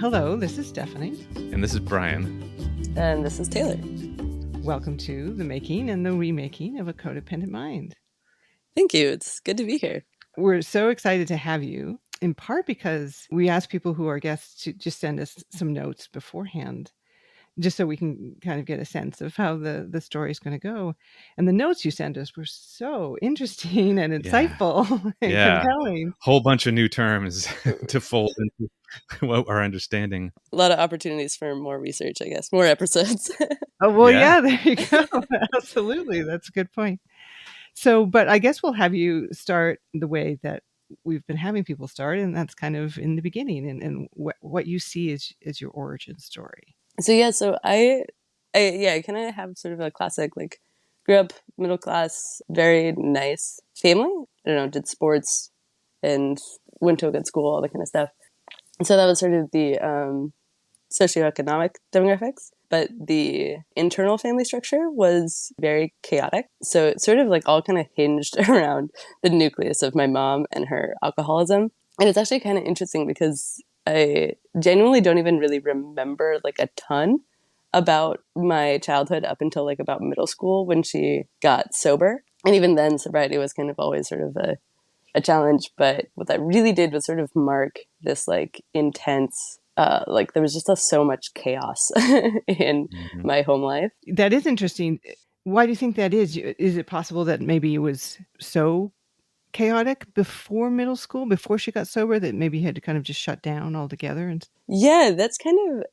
Hello, this is Stephanie. And this is Brian. And this is Taylor. Welcome to the making and the remaking of a codependent mind. Thank you. It's good to be here. We're so excited to have you, in part because we asked people who are guests to just send us some notes beforehand, just so we can kind of get a sense of how the story is going to go. And the notes you sent us were so interesting and insightful and compelling. Whole bunch of new terms to fold into what our understanding. A lot of opportunities for more research, I guess, more episodes. Oh, well, yeah, there you go. Absolutely. That's a good point. So, but I guess we'll have you start the way that we've been having people start, and that's kind of in the beginning and what you see is your origin story. So I kind of have sort of a classic, like, grew up middle class, very nice family. I don't know, did sports and went to a good school, all that kind of stuff. So that was sort of the socioeconomic demographics. But the internal family structure was very chaotic. So it sort of like all kind of hinged around the nucleus of my mom and her alcoholism. And it's actually kind of interesting because I genuinely don't even really remember like a ton about my childhood up until like about middle school when she got sober. And even then, sobriety was kind of always sort of a challenge. But what that really did was sort of mark this like intense, like there was just so much chaos in my home life. That is interesting. Why do you think that is? Is it possible that maybe it was so chaotic before middle school, before she got sober, that maybe you had to kind of just shut down altogether? Yeah, that's kind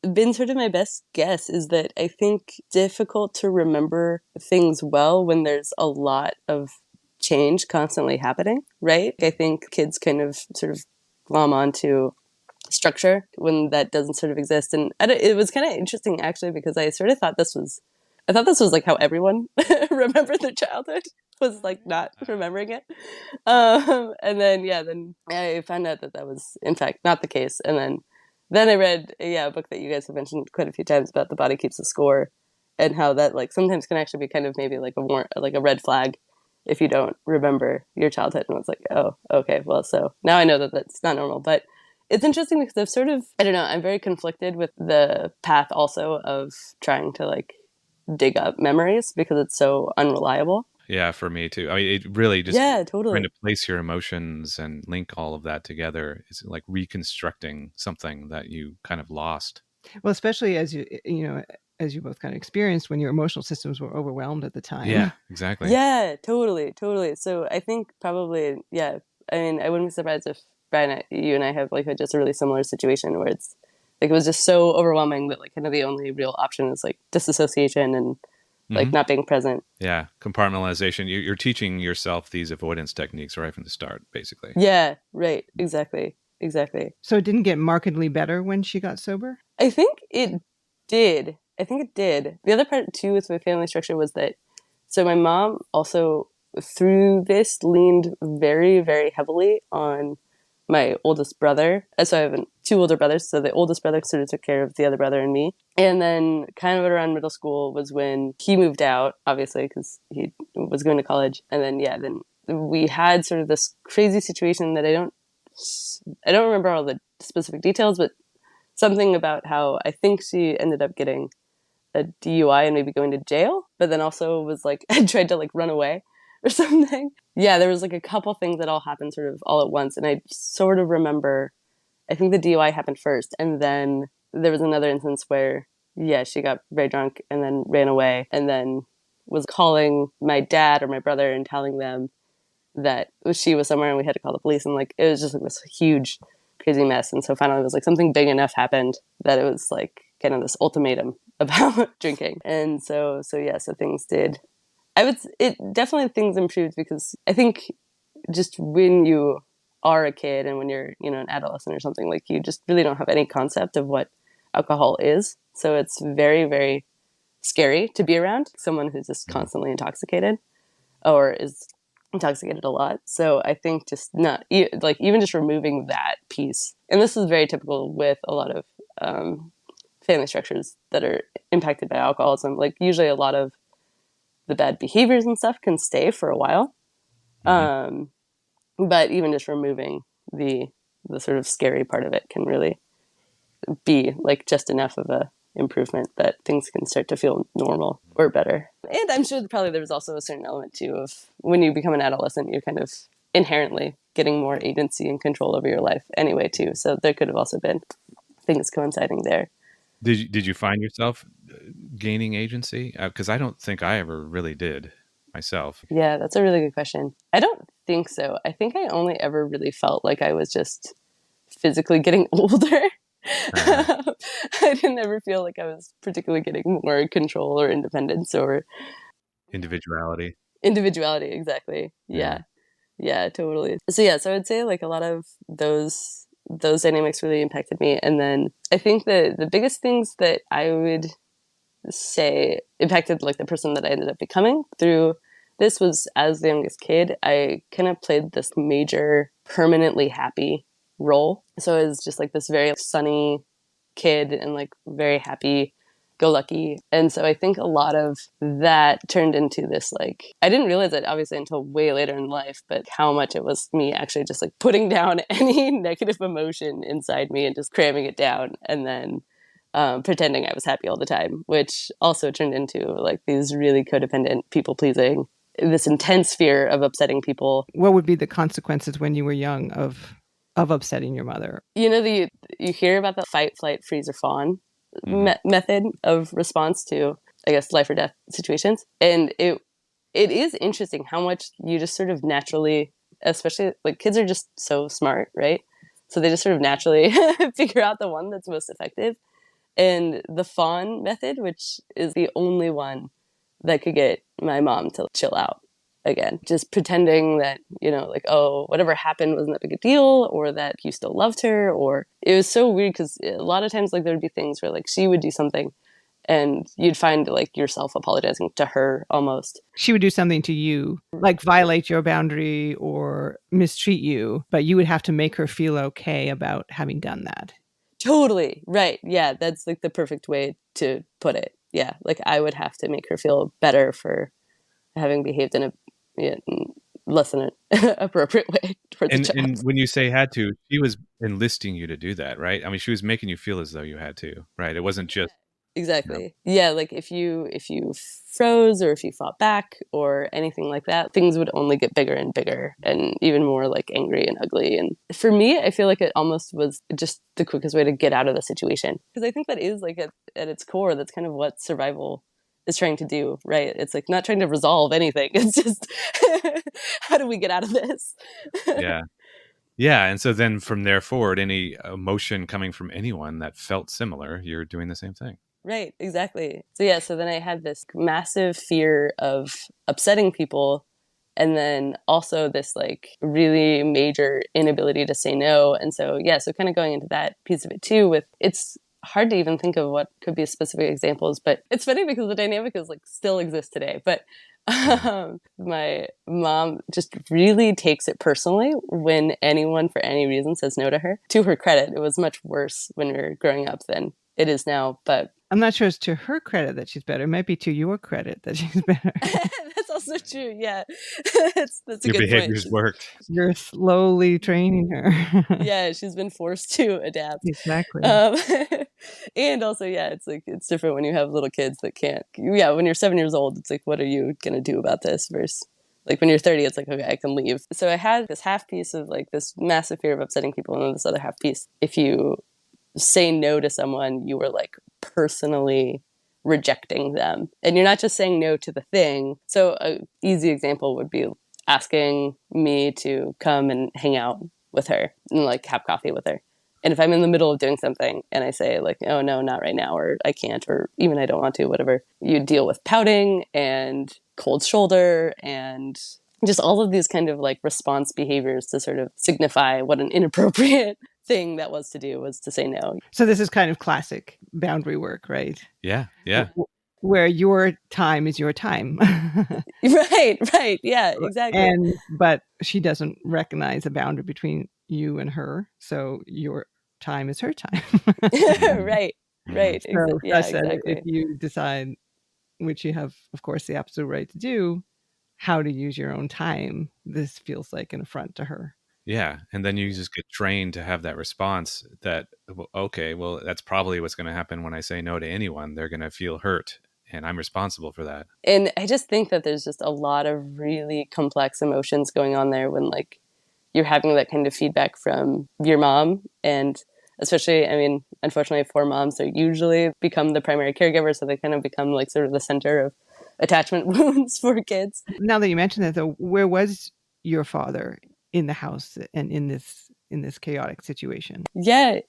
of been sort of my best guess, is that I think difficult to remember things well when there's a lot of change constantly happening, right? I think kids kind of sort of glom onto structure when that doesn't sort of exist. And it was kind of interesting actually, because I sort of thought this was like how everyone remembered their childhood, was like not remembering it. And then I found out that was in fact not the case. And then I read a book that you guys have mentioned quite a few times about The Body Keeps the Score, and how that like sometimes can actually be kind of maybe like a red flag if you don't remember your childhood. And it's like, oh, okay, well, so now I know that that's not normal. But it's interesting because I've sort of, I don't know, I'm very conflicted with the path also of trying to like dig up memories because it's so unreliable. Yeah, for me too. I mean, it really just totally. trying to place your emotions and link all of that together is like reconstructing something that you kind of lost. Well, especially as you both kind of experienced when your emotional systems were overwhelmed at the time. Yeah, exactly. Yeah, totally. So I think probably, I mean, I wouldn't be surprised if Brian, you and I have like just a really similar situation where it's like it was just so overwhelming that like kind of the only real option is like disassociation and like not being present. Yeah, compartmentalization. You're teaching yourself these avoidance techniques right from the start, basically. Yeah, right. Exactly. So it didn't get markedly better when she got sober? I think it did. The other part too with my family structure was that, so my mom also through this leaned very, very heavily on my oldest brother. So I have two older brothers. So the oldest brother sort of took care of the other brother and me. And then kind of around middle school was when he moved out, obviously, because he was going to college. And then we had sort of this crazy situation that I don't remember all the specific details, but something about how I think she ended up getting a DUI and maybe going to jail, but then also was like, tried to like run away or something. Yeah, there was like a couple things that all happened sort of all at once. And I sort of remember, I think the DUI happened first. And then there was another instance where, she got very drunk and then ran away and then was calling my dad or my brother and telling them that she was somewhere and we had to call the police. And like, it was just like this huge, crazy mess. And so finally it was like something big enough happened that it was like kind of this ultimatum about drinking. And so things did. Definitely things improved because I think just when you are a kid and when you're, an adolescent or something, like you just really don't have any concept of what alcohol is. So it's very, very scary to be around someone who's just constantly intoxicated or is intoxicated a lot. So I think just not like even just removing that piece. And this is very typical with a lot of family structures that are impacted by alcoholism. Like usually a lot of the bad behaviors and stuff can stay for a while. But even just removing the sort of scary part of it can really be like just enough of a improvement that things can start to feel normal or better. And I'm sure probably there was also a certain element too of when you become an adolescent, you're kind of inherently getting more agency and control over your life anyway too. So there could have also been things coinciding there. Did you find yourself gaining agency? Because I don't think I ever really did myself. Yeah, that's a really good question. I don't think so. I think I only ever really felt like I was just physically getting older. I didn't ever feel like I was particularly getting more control or independence or Individuality. exactly. Yeah, totally. So yeah, so I would say like a lot of those dynamics really impacted me. And then I think that the biggest things that I would say impacted like the person that I ended up becoming through this was, as the youngest kid, I kind of played this major permanently happy role. So it was just like this very sunny kid and like very happy go lucky. And so I think a lot of that turned into this, like, I didn't realize it obviously until way later in life, but how much it was me actually just like putting down any negative emotion inside me and just cramming it down and then pretending I was happy all the time, which also turned into like these really codependent, people pleasing, this intense fear of upsetting people. What would be the consequences when you were young of upsetting your mother? You know, you hear about the fight, flight, freeze, or fawn method of response to, I guess, life or death situations. And it is interesting how much you just sort of naturally, especially like kids are just so smart, right? So they just sort of naturally figure out the one that's most effective. And the Fawn method, which is the only one that could get my mom to chill out again, just pretending that, you know, like, oh, whatever happened wasn't that big a deal, or that you still loved her. Or it was so weird because a lot of times like there'd be things where like she would do something and you'd find like yourself apologizing to her almost. She would do something to you, like violate your boundary or mistreat you, but you would have to make her feel okay about having done that. Totally. Right. Yeah. That's like the perfect way to put it. Yeah. Like I would have to make her feel better for having behaved in a less than an appropriate way towards a child. And when you say had to, she was enlisting you to do that, right? I mean, she was making you feel as though you had to, right? It wasn't just Exactly. Yeah, like if you froze or if you fought back or anything like that, things would only get bigger and bigger and even more like angry and ugly. And for me, I feel like it almost was just the quickest way to get out of the situation. Because I think that is like at its core, that's kind of what survival is trying to do, right? It's like not trying to resolve anything. It's just how do we get out of this? yeah. Yeah, and so then from there forward, any emotion coming from anyone that felt similar, you're doing the same thing. Right, exactly. So yeah, so then I had this massive fear of upsetting people, and then also this like really major inability to say no. And so yeah, so kind of going into that piece of it too, with it's hard to even think of what could be specific examples, but it's funny because the dynamic is like still exists today. But my mom just really takes it personally when anyone for any reason says no to her. To her credit, it was much worse when we were growing up than it is now, but I'm not sure it's to her credit that she's better. It might be to your credit that she's better. That's also true. Yeah, that's a Your good behavior's point. worked. You're slowly training her. Yeah, she's been forced to adapt. Exactly. And also, yeah, it's like it's different when you have little kids that can't. Yeah, when you're 7 years old, it's like, what are you gonna do about this? Versus like when you're 30, it's like, okay, I can leave. So I had this half piece of like this massive fear of upsetting people, and then this other half piece, if you say no to someone, you were like personally rejecting them. And you're not just saying no to the thing. So an easy example would be asking me to come and hang out with her and like have coffee with her. And if I'm in the middle of doing something and I say like, oh no, not right now, or I can't, or even I don't want to, whatever, you deal with pouting and cold shoulder and just all of these kind of like response behaviors to sort of signify what an inappropriate thing that was to do was to say no. So this is kind of classic boundary work, right? Yeah, yeah. Where your time is your time. Right. Yeah, exactly. But she doesn't recognize a boundary between you and her. So your time is her time. Right. So Yeah, such that if exactly. you decide, which you have, of course, the absolute right to do, how to use your own time, this feels like an affront to her. Yeah, and then you just get trained to have that response that, okay, well, that's probably what's going to happen when I say no to anyone. They're going to feel hurt, and I'm responsible for that. And I just think that there's just a lot of really complex emotions going on there when like you're having that kind of feedback from your mom. And especially, I mean, unfortunately for moms, they usually become the primary caregiver. So they kind of become like sort of the center of attachment wounds for kids. Now that you mention that, though, where was your father in the house and in this chaotic situation? Yeah,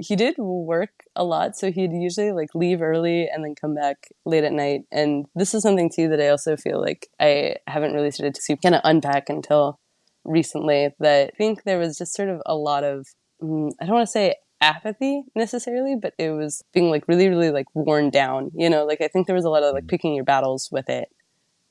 he did work a lot, so he'd usually like leave early and then come back late at night. And this is something too that I also feel like I haven't really started to kind of unpack until recently. That I think there was just sort of a lot of I don't want to say apathy necessarily, but it was being like really, really like worn down. You know, like I think there was a lot of like picking your battles with it,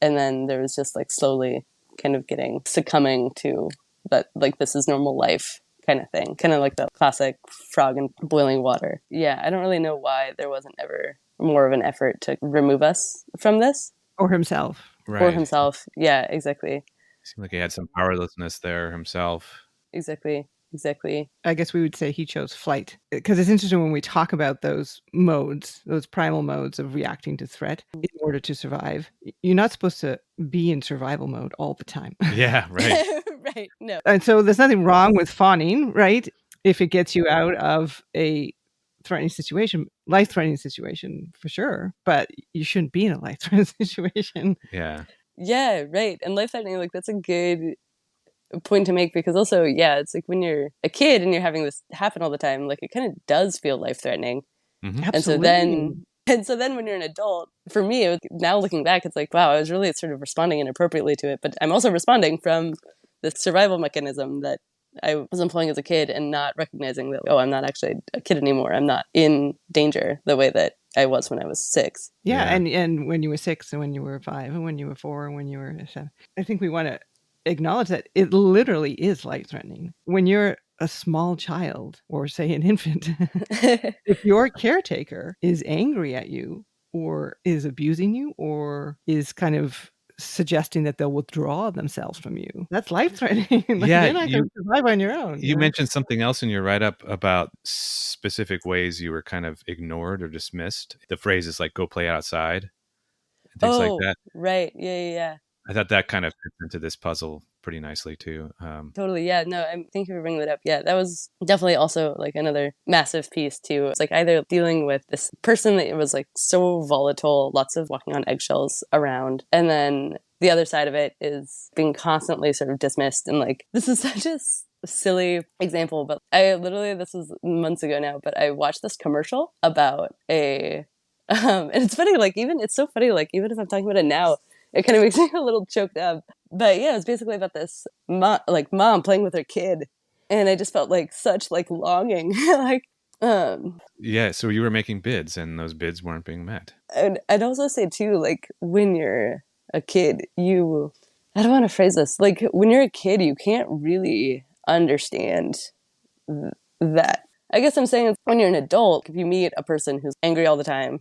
and then there was just like slowly kind of getting succumbing to that, like this is normal life kind of thing, kind of like the classic frog in boiling water. Yeah, I don't really know why there wasn't ever more of an effort to remove us from this. Or himself? Or Right. himself. Yeah, exactly. Seemed like he had some powerlessness there himself. Exactly. I guess we would say he chose flight, because it's interesting when we talk about those modes, those primal modes of reacting to threat in order to survive. You're not supposed to be in survival mode all the time. Yeah, right. Right. No. And so there's nothing wrong with fawning, right? If it gets you out of a threatening situation, life-threatening situation for sure, but you shouldn't be in a life-threatening situation. Yeah. Yeah, right. And life threatening, like that's a good point to make, because also, yeah, it's like when you're a kid and you're having this happen all the time, like it kind of does feel life threatening. Mm-hmm. Absolutely. And so then when you're an adult, for me, now looking back, it's like, wow, I was really sort of responding inappropriately to it. But I'm also responding from this survival mechanism that I was employing as a kid and not recognizing that, oh, I'm not actually a kid anymore. I'm not in danger the way that I was when I was 6. Yeah, Yeah. and when you were 6 and when you were 5 and when you were 4 and when you were 7. I think we want to acknowledge that it literally is life-threatening. When you're a small child or say an infant, if your caretaker is angry at you or is abusing you or is kind of suggesting that they'll withdraw themselves from you, that's life-threatening. Like, Yeah, you're not going to survive on your own. you mentioned something else in your write-up about specific ways you were kind of ignored or dismissed. The phrase is like, go play outside, and things like that. Right. Yeah. I thought that kind of fits into this puzzle pretty nicely too. Totally. Yeah. No, thank you for bringing that up. Yeah, that was definitely also like another massive piece too. It's like either dealing with this person that was like so volatile, lots of walking on eggshells around, and then the other side of it is being constantly sort of dismissed. And like, this is such a silly example, but I literally, this was months ago now, but I watched this commercial about and it's funny, like it's so funny, like even if I'm talking about it now, it kind of makes me a little choked up. But yeah, it's basically about this mom playing with her kid, and I just felt like such like longing, like Yeah, so you were making bids, and those bids weren't being met. and I'd also say too, like when you're a kid, I don't want to phrase this, like when you're a kid, you can't really understand that. I guess I'm saying when you're an adult, if you meet a person who's angry all the time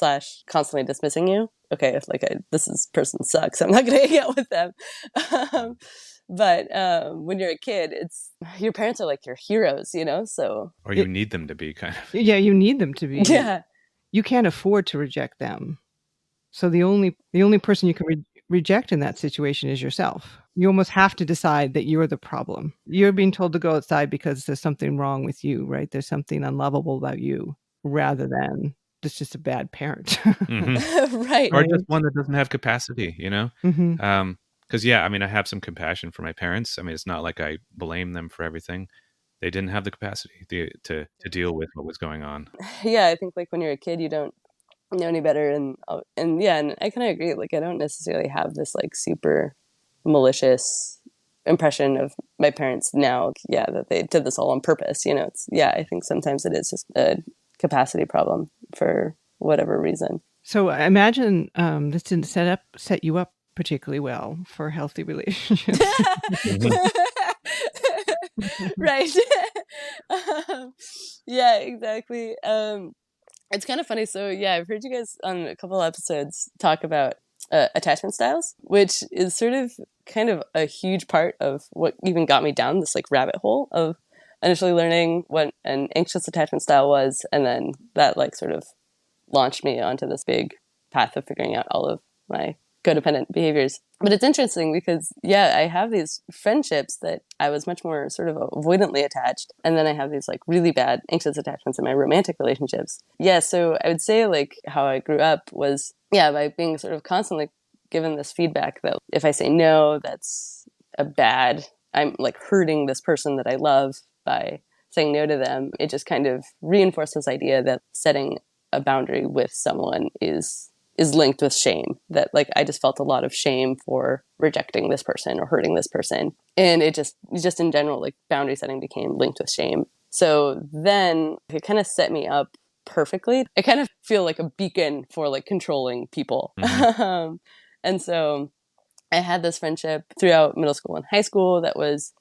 / constantly dismissing you, okay, if like this person sucks, I'm not going to hang out with them. But when you're a kid, it's your parents are like your heroes, you know. So Or you need them to be kind of. Yeah, you need them to be. yeah, You can't afford to reject them. So the only person you can reject in that situation is yourself. You almost have to decide that you're the problem. You're being told to go outside because there's something wrong with you, right? There's something unlovable about you, rather than it's just a bad parent. Mhm. right. Or just one that doesn't have capacity, you know? Mm-hmm. Because yeah, I mean, I have some compassion for my parents. I mean, it's not like I blame them for everything. They didn't have the capacity to deal with what was going on. Yeah, I think like when you're a kid, you don't know any better, and yeah, and I kind of agree. Like I don't necessarily have this like super malicious impression of my parents now. Yeah, that they did this all on purpose. You know, I think sometimes it is just a capacity problem for whatever reason. So I imagine this didn't set you up particularly well for healthy relationships. Mhm. Right. Yeah, exactly. It's kind of funny. So yeah, I've heard you guys on a couple episodes talk about attachment styles, which is sort of kind of a huge part of what even got me down this like rabbit hole of initially learning what an anxious attachment style was, and then that like sort of launched me onto this big path of figuring out all of my codependent behaviors. But it's interesting because, yeah, I have these friendships that I was much more sort of avoidantly attached. And then I have these like really bad anxious attachments in my romantic relationships. Yeah, so I would say like how I grew up was, yeah, by being sort of constantly given this feedback that if I say no, that's I'm like hurting this person that I love by saying no to them. It just kind of reinforced this idea that setting a boundary with someone is linked with shame, that like I just felt a lot of shame for rejecting this person or hurting this person. And it just in general, like boundary setting became linked with shame. So then it kind of set me up perfectly. I kind of feel like a beacon for like controlling people. Mhm. And so I had this friendship throughout middle school and high school that was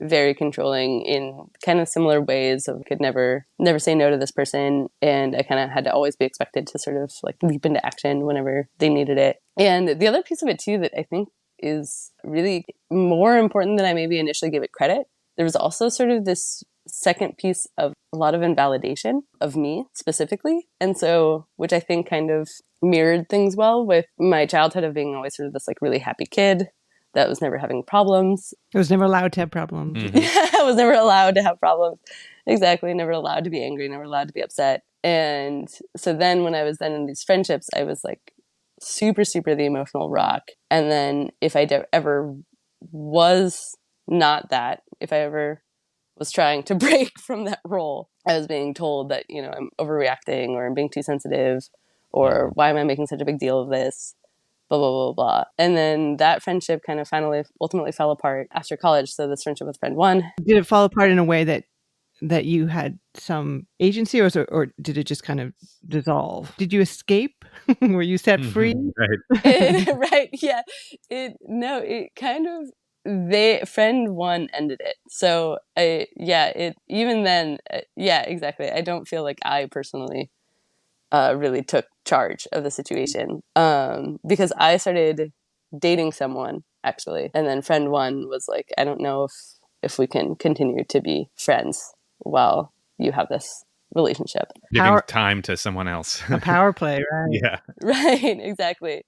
very controlling in kind of similar ways of could never say no to this person, and I kind of had to always be expected to sort of like leap into action whenever they needed it. And the other piece of it too that I think is really more important than I maybe initially gave it credit, there was also sort of this second piece of a lot of invalidation of me specifically, and so which I think kind of mirrored things well with my childhood of being always sort of this like really happy kid that was never having problems. I was never allowed to have problems. Mhm. I was never allowed to have problems. Exactly. Never allowed to be angry, never allowed to be upset. And so then when I was then in these friendships, I was like super, super the emotional rock. And then if I ever was not that, if I ever was trying to break from that role, I was being told that, you know, I'm overreacting or I'm being too sensitive or Mhm. why am I making such a big deal of this? Blah, blah, blah, blah. And then that friendship kind of finally ultimately fell apart after college. So this friendship with friend one. Did it fall apart in a way that you had some agency, or did it just kind of dissolve? Did you escape? Were you set free? Mhm. Right. Right. Yeah. It kind of, friend one ended it. So even then, yeah, exactly. I don't feel like I personally really took charge of the situation because I started dating someone actually, and then friend one was like, I don't know if we can continue to be friends while you have this relationship. Giving Power time to someone else. a power play, right? Yeah. Right, exactly.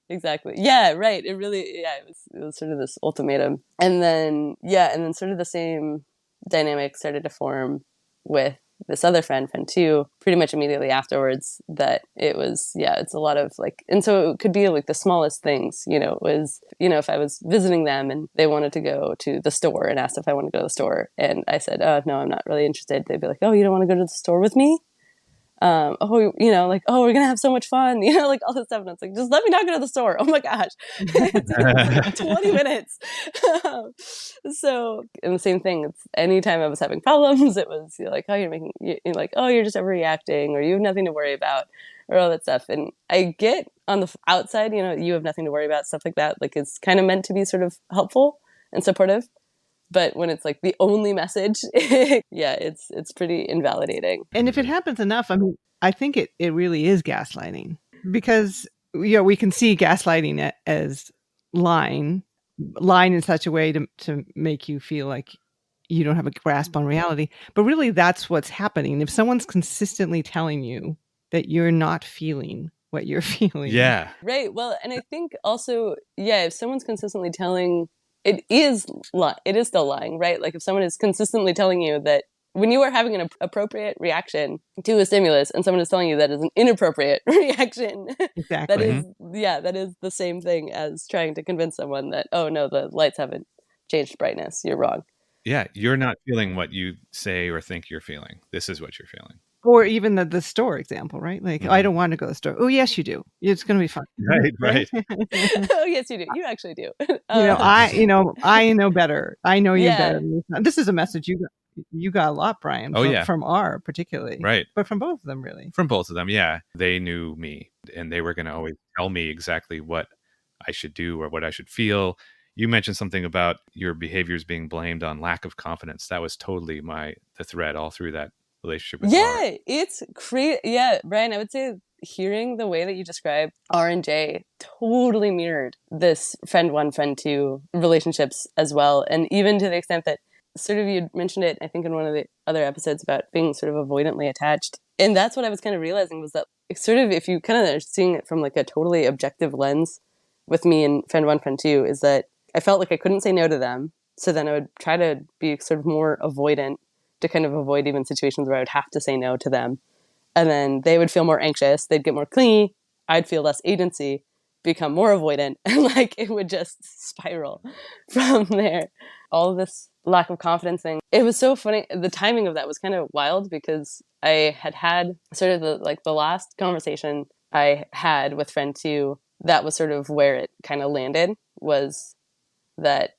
Yeah, right. It was sort of this ultimatum. And then sort of the same dynamic started to form with this other friend two, pretty much immediately afterwards, that it was, yeah, it's a lot of like, and so it could be like the smallest things, you know, it was, you know, if I was visiting them and they wanted to go to the store and asked if I wanted to go to the store and I said, no, I'm not really interested. They'd be like, oh, you don't want to go to the store with me? You know, like, oh, we're gonna have so much fun, you know, like all this stuff. And it's like, just let me not go to the store. Oh my gosh, it's like 20 minutes. So, and the same thing. It's anytime I was having problems, it was like, oh, you're like, oh, you're just overreacting, or you have nothing to worry about, or all that stuff. And I get on the outside, you know, you have nothing to worry about, stuff like that. Like it's kind of meant to be sort of helpful and supportive. But when it's like the only message, yeah, it's pretty invalidating. And if it happens enough, I mean, I think it really is gaslighting, because you know we can see gaslighting as lying in such a way to make you feel like you don't have a grasp on reality. But really, that's what's happening. If someone's consistently telling you that you're not feeling what you're feeling, Yeah. Right. Well, and I think also, yeah, if someone's consistently telling, it is still lying, right? Like if someone is consistently telling you that when you are having an appropriate reaction to a stimulus and someone is telling you that is an inappropriate reaction, that exactly. is, that is the same thing as trying to convince someone that, oh no, the lights haven't changed brightness. You're wrong. Yeah. You're not feeling what you say or think you're feeling. This is what you're feeling. Or even the store example, right? Like, I don't want to go to the store. Oh, yes, you do. It's going to be fun. Right. Oh, yes, you do. You actually do. I know better. I know you better Yeah. than this. This is a message you got a lot, Brian, Oh, yeah. from R particularly. Right. But from both of them, really. From both of them, yeah. They knew me, and they were going to always tell me exactly what I should do or what I should feel. You mentioned something about your behaviors being blamed on lack of confidence. That was totally the thread all through that relationship with R. Yeah, it's crazy. Yeah, Brian, I would say hearing the way that you describe R and J totally mirrored this friend one, friend two relationships as well. And even to the extent that sort of you mentioned it, I think in one of the other episodes about being sort of avoidantly attached. And that's what I was kind of realizing was that sort of if you kind of are seeing it from like a totally objective lens with me and friend one, friend two, is that I felt like I couldn't say no to them. So then I would try to be sort of more avoidant to kind of avoid even situations where I would have to say no to them. And then they would feel more anxious. They'd get more clingy. I'd feel less agency, become more avoidant. And like it would just spiral from there. All of this lack of confidence thing. It was so funny. The timing of that was kind of wild because I had sort of the last conversation I had with friend two. That was sort of where it kind of landed, was that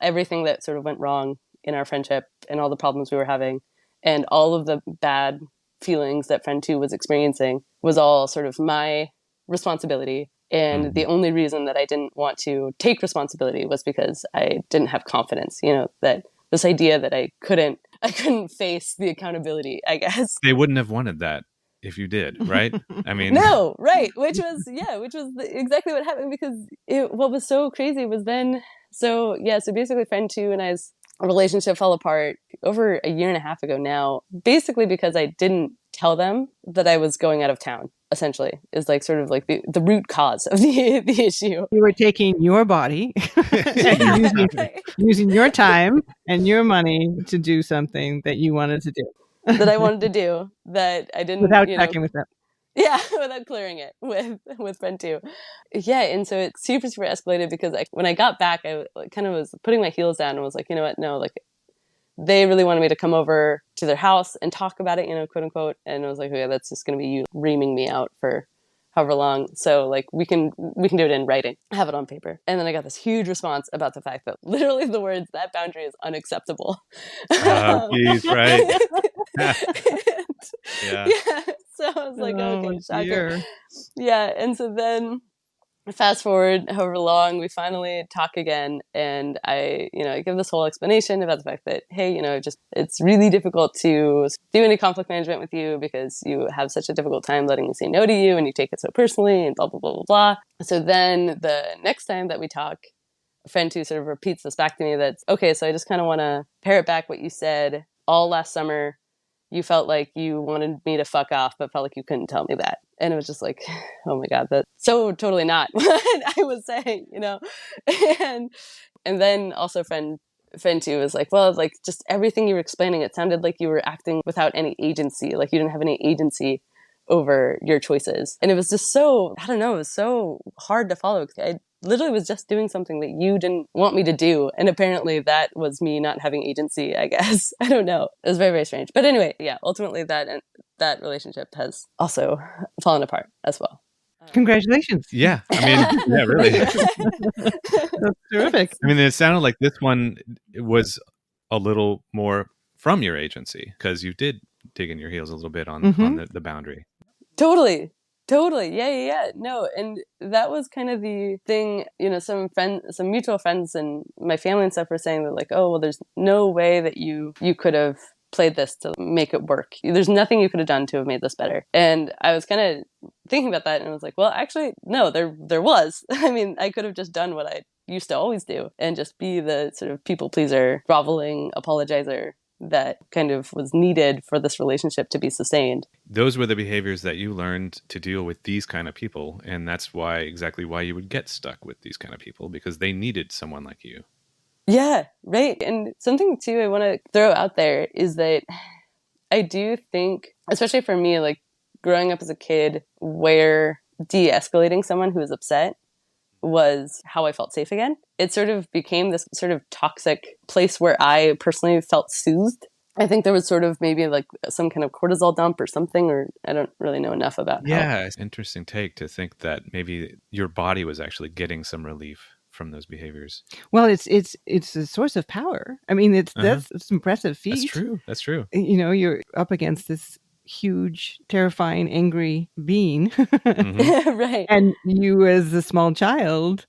everything that sort of went wrong in our friendship and all the problems we were having and all of the bad feelings that friend two was experiencing was all sort of my responsibility. And the only reason that I didn't want to take responsibility was because I didn't have confidence, that this idea that I couldn't face the accountability, I guess. They wouldn't have wanted that if you did, right? I mean, no, right. Which was exactly what happened, because what was so crazy was then, so basically friend two and I's relationship fell apart over a year and a half ago now, basically because I didn't tell them that I was going out of town, essentially, is like sort of like the root cause of the issue. You were taking your body and using your time and your money to do something that you wanted to do. That I wanted to do, that I didn't, without checking with them. Yeah, without clearing it with friend two. Yeah, and so it super escalated because when I got back, I kind of was putting my heels down and was like, you know what, no, like they really wanted me to come over to their house and talk about it, quote unquote. And I was like, okay, that's just going to be you reaming me out for however long. So like we can do it in writing, have it on paper. And then I got this huge response about the fact that literally the words, that boundary is unacceptable. Geez, right. Yeah. So I was like, okay, shocker. Yeah. And so then fast forward however long, we finally talk again. And I give this whole explanation about the fact that, hey, it's really difficult to do any conflict management with you because you have such a difficult time letting me say no to you and you take it so personally and blah, blah, blah, blah, blah. So then the next time that we talk, friend two sort of repeats this back to me that's, okay, so I just kind of want to parrot back what you said all last summer. You felt like you wanted me to fuck off, but felt like you couldn't tell me that. And it was just like, oh my God, that's so totally not what I was saying, And then also friend two was like, well, like just everything you were explaining, it sounded like you were acting without any agency, like you didn't have any agency over your choices. And it was just so, I don't know, it was so hard to follow. I literally was just doing something that you didn't want me to do. And apparently that was me not having agency, I guess. I don't know. It was very, very strange. But anyway, yeah, ultimately that relationship has also fallen apart as well. Congratulations. Yeah. I mean, yeah, really. That's terrific. I mean, it sounded like this one was a little more from your agency because you did dig in your heels a little bit on the boundary. Totally. Yeah. No, and that was kind of the thing, some mutual friends and my family and stuff were saying that like, oh, well, there's no way that you could have played this to make it work. There's nothing you could have done to have made this better. And I was kind of thinking about that and I was like, well, actually, no, there was. I mean, I could have just done what I used to always do and just be the sort of people pleaser, groveling apologizer that kind of was needed for this relationship to be sustained. Those were the behaviors that you learned to deal with these kind of people. And that's exactly why you would get stuck with these kind of people, because they needed someone like you. Yeah, right. And something too I want to throw out there is that I do think, especially for me, like growing up as a kid, where de-escalating someone who was upset was how I felt safe again. It sort of became this sort of toxic place where I personally felt soothed. I think there was sort of maybe like some kind of cortisol dump or something, or I don't really know enough about. Yeah, it's an interesting take to think that maybe your body was actually getting some relief from those behaviors. Well, it's a source of power. I mean, it's an impressive feat. That's true. You're up against this huge, terrifying, angry being. Right. And you as a small child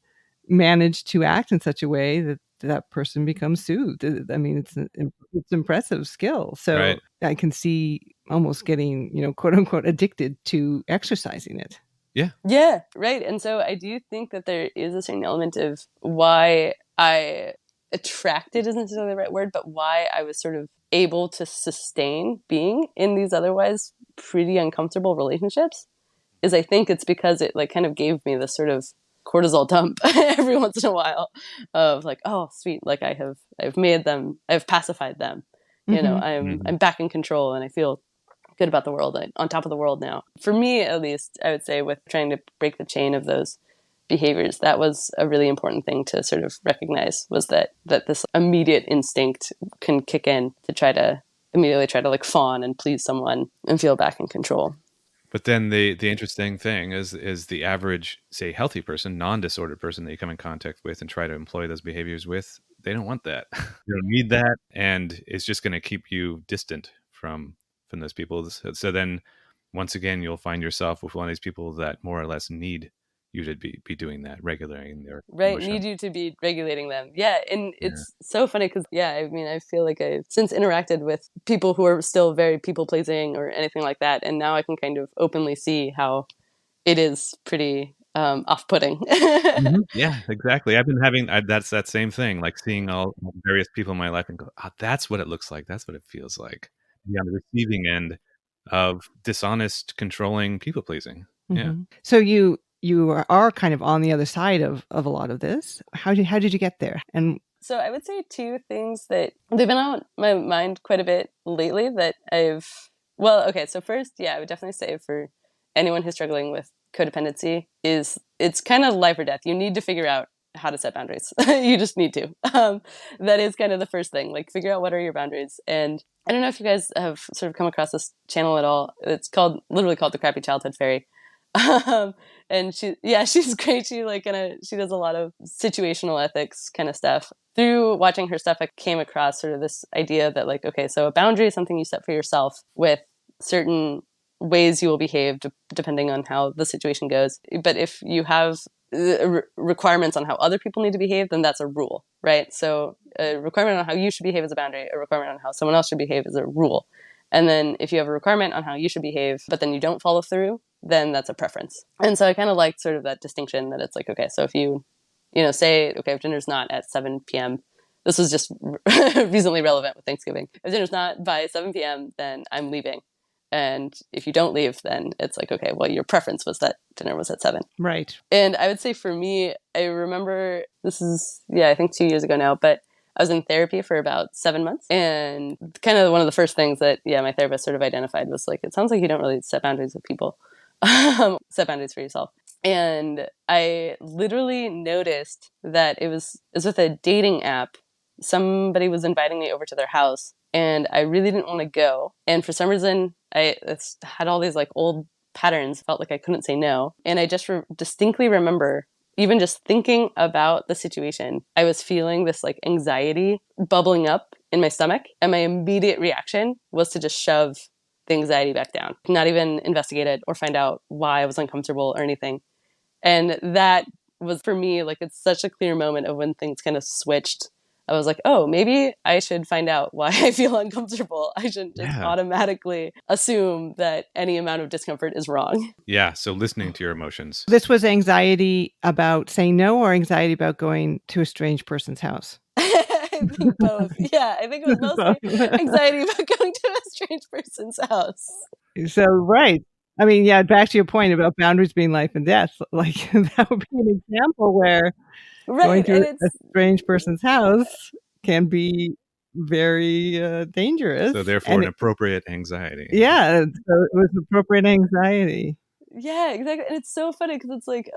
managed to act in such a way that that person becomes soothed. I mean, it's impressive skill. So Right. I can see almost getting, quote unquote, addicted to exercising it. Yeah. Yeah, right. And so I do think that there is a certain element of why I attracted isn't necessarily the right word, but why I was sort of able to sustain being in these otherwise pretty uncomfortable relationships is I think it's because it like kind of gave me this sort of cortisol dump every once in a while of like, oh sweet, like I've made them, I've pacified them. I'm back in control and I feel good about the world, on top of the world now. For me, at least, I would say with trying to break the chain of those behaviors, that was a really important thing to sort of recognize, was that this immediate instinct can kick in to immediately try to like fawn and please someone and feel back in control. But then the interesting thing is the average, say, healthy person, non-disordered person that you come in contact with and try to employ those behaviors with, they don't want that. They don't need that, and it's just going to keep you distant from those people. So then, once again, you'll find yourself with one of these people that more or less need you to be doing that, regulating their Right, emotion. need you to be regulating them. Yeah, and it's so funny because, I mean, I feel like I've since interacted with people who are still very people-pleasing or anything like that, and now I can kind of openly see how it is pretty off-putting. Yeah, exactly. I've been having that's that same thing, like seeing all various people in my life and go, that's what it looks like. That's what it feels like. Be on the receiving end of dishonest, controlling, people pleasing. Yeah. So you are kind of on the other side of a lot of this. How did you get there? And so I would say two things that they've been on my mind quite a bit lately that so first, I would definitely say for anyone who's struggling with codependency it's kind of life or death. You need to figure out how to set boundaries. You just need to. That is kind of the first thing, like figure out what are your boundaries. And I don't know if you guys have sort of come across this channel at all. It's literally called the Crappy Childhood Fairy. And she's great. She does a lot of situational ethics kind of stuff. Through watching her stuff, I came across sort of this idea that like, okay, so a boundary is something you set for yourself with certain ways you will behave depending on how the situation goes. But if you have requirements on how other people need to behave, then that's a rule, right? So a requirement on how you should behave is a boundary. A requirement on how someone else should behave is a rule. And then if you have a requirement on how you should behave, but then you don't follow through, then that's a preference. And so I kind of liked sort of that distinction that it's like, okay, so if you say, okay, if dinner's not at 7 p.m., this was just recently relevant with Thanksgiving. If dinner's not by 7 p.m., then I'm leaving. And if you don't leave, then it's like, okay, well, your preference was that dinner was at 7. Right. And I would say for me, I remember this is, I think 2 years ago now, but I was in therapy for about 7 months. And kind of one of the first things that, my therapist sort of identified was like, it sounds like you don't really set boundaries with people. Set boundaries for yourself. And I literally noticed that it was with a dating app. Somebody was inviting me over to their house and I really didn't want to go. And for some reason, I had all these like old patterns, felt like I couldn't say no. And I just distinctly remember even just thinking about the situation, I was feeling this like anxiety bubbling up in my stomach. And my immediate reaction was to just shove the anxiety back down, not even investigate it or find out why I was uncomfortable or anything. And that was for me, like, it's such a clear moment of when things kind of switched. I was like, oh, maybe I should find out why I feel uncomfortable. I shouldn't just automatically assume that any amount of discomfort is wrong. Yeah. So listening to your emotions. This was anxiety about saying no or anxiety about going to a strange person's house? I think both. Yeah, I think it was mostly anxiety about going to a strange person's house. So, right. I mean, back to your point about boundaries being life and death. Like, that would be an example where going to a strange person's house can be very dangerous. So therefore, an appropriate anxiety. Yeah, so it was appropriate anxiety. Yeah, exactly. And it's so funny because it's like,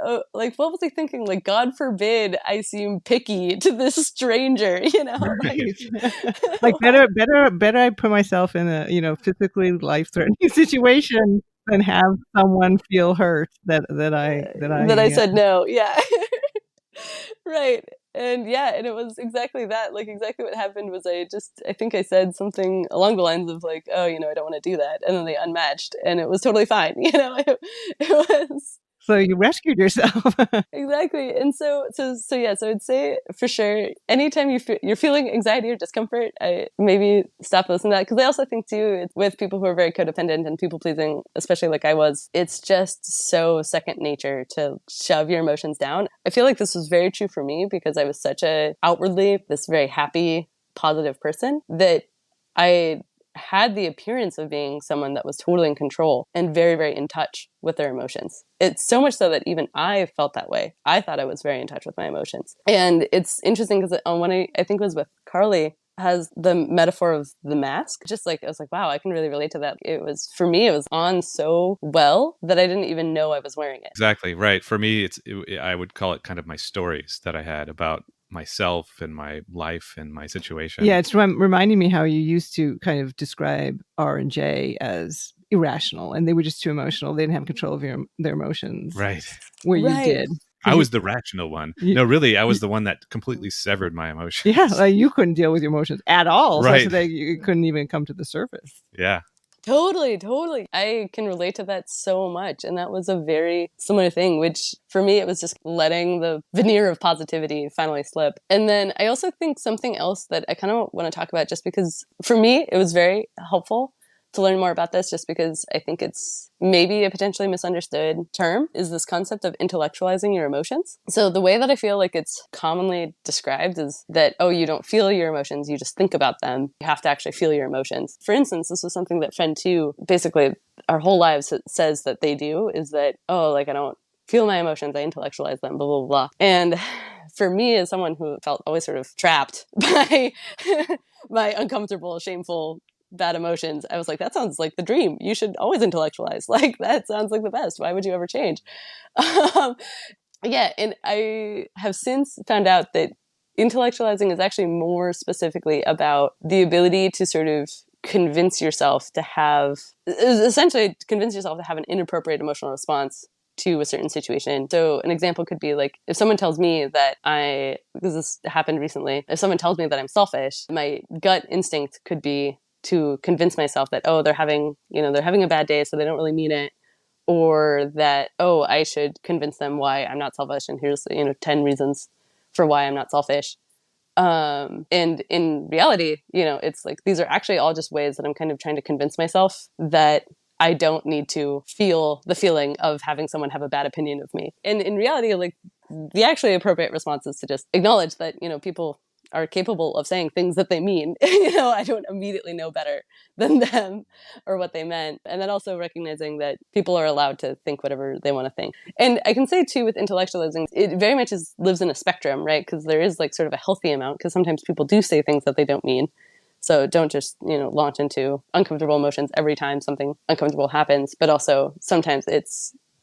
what was he thinking? Like, God forbid I seem picky to this stranger, Right. Like better I put myself in a, physically life-threatening situation than have someone feel hurt that I said no. Yeah. Right. And and it was exactly that. Like, exactly what happened was I think I said something along the lines of like, oh, I don't want to do that. And then they unmatched and it was totally fine. It was So you rescued yourself. Exactly. And so yeah, so I'd say for sure, anytime you're feeling anxiety or discomfort, I maybe stop listening to that. Because I also think too, with people who are very codependent and people pleasing, especially like I was, it's just so second nature to shove your emotions down. I feel like this was very true for me because I was such a outwardly this very happy, positive person that I had the appearance of being someone that was totally in control and very, very in touch with their emotions. It's so much so that even I felt that way. I thought I was very in touch with my emotions. And it's interesting because on one, I think it was with Carly, has the metaphor of the mask. Just like, I was like, wow, I can really relate to that. It was, for me, it was on so well that I didn't even know I was wearing it. Exactly. Right. For me, I would call it kind of my stories that I had about myself and my life and my situation. Yeah, it's reminding me how you used to kind of describe R and J as irrational, and they were just too emotional. They didn't have control of their emotions. Right. Where you Right. did. I was the rational one. No, really, I was the one that completely severed my emotions. Yeah, like you couldn't deal with your emotions at all. Right. So that you couldn't even come to the surface. Yeah. Totally. I can relate to that so much. And that was a very similar thing, which for me, it was just letting the veneer of positivity finally slip. And then I also think something else that I kind of want to talk about, just because for me, it was very helpful to learn more about this, just because I think it's maybe a potentially misunderstood term, is this concept of intellectualizing your emotions. So the way that I feel like it's commonly described is that, oh, you don't feel your emotions, you just think about them. You have to actually feel your emotions. For instance, this was something that Friend 2, basically our whole lives says that they do, is that, oh, like I don't feel my emotions, I intellectualize them, blah, blah, blah. And for me, as someone who felt always sort of trapped by my uncomfortable, shameful, bad emotions, I was like, that sounds like the dream. You should always intellectualize. Like, that sounds like the best. Why would you ever change? Yeah, and I have since found out that intellectualizing is actually more specifically about the ability to sort of convince yourself to have, essentially convince yourself to have an inappropriate emotional response to a certain situation. So an example could be like, if someone tells me that because this happened recently, if someone tells me that I'm selfish, my gut instinct could be to convince myself that, oh, they're having a bad day, so they don't really mean it. Or that, oh, I should convince them why I'm not selfish, and here's 10 reasons for why I'm not selfish. And in reality, it's like these are actually all just ways that I'm kind of trying to convince myself that I don't need to feel the feeling of having someone have a bad opinion of me. And in reality, like the actually appropriate response is to just acknowledge that, people are capable of saying things that they mean. I don't immediately know better than them or what they meant. And then also recognizing that people are allowed to think whatever they want to think. And I can say too, with intellectualizing, it very much lives in a spectrum, right? Because there is like sort of a healthy amount, because sometimes people do say things that they don't mean. So don't just, launch into uncomfortable emotions every time something uncomfortable happens. But also sometimes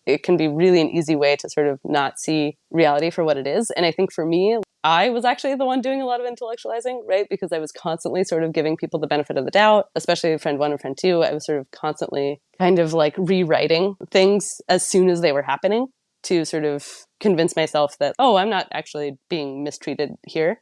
it can be really an easy way to sort of not see reality for what it is. And I think for me, I was actually the one doing a lot of intellectualizing, right? Because I was constantly sort of giving people the benefit of the doubt, especially Friend 1 and Friend 2. I was sort of constantly kind of like rewriting things as soon as they were happening to sort of convince myself that, oh, I'm not actually being mistreated here.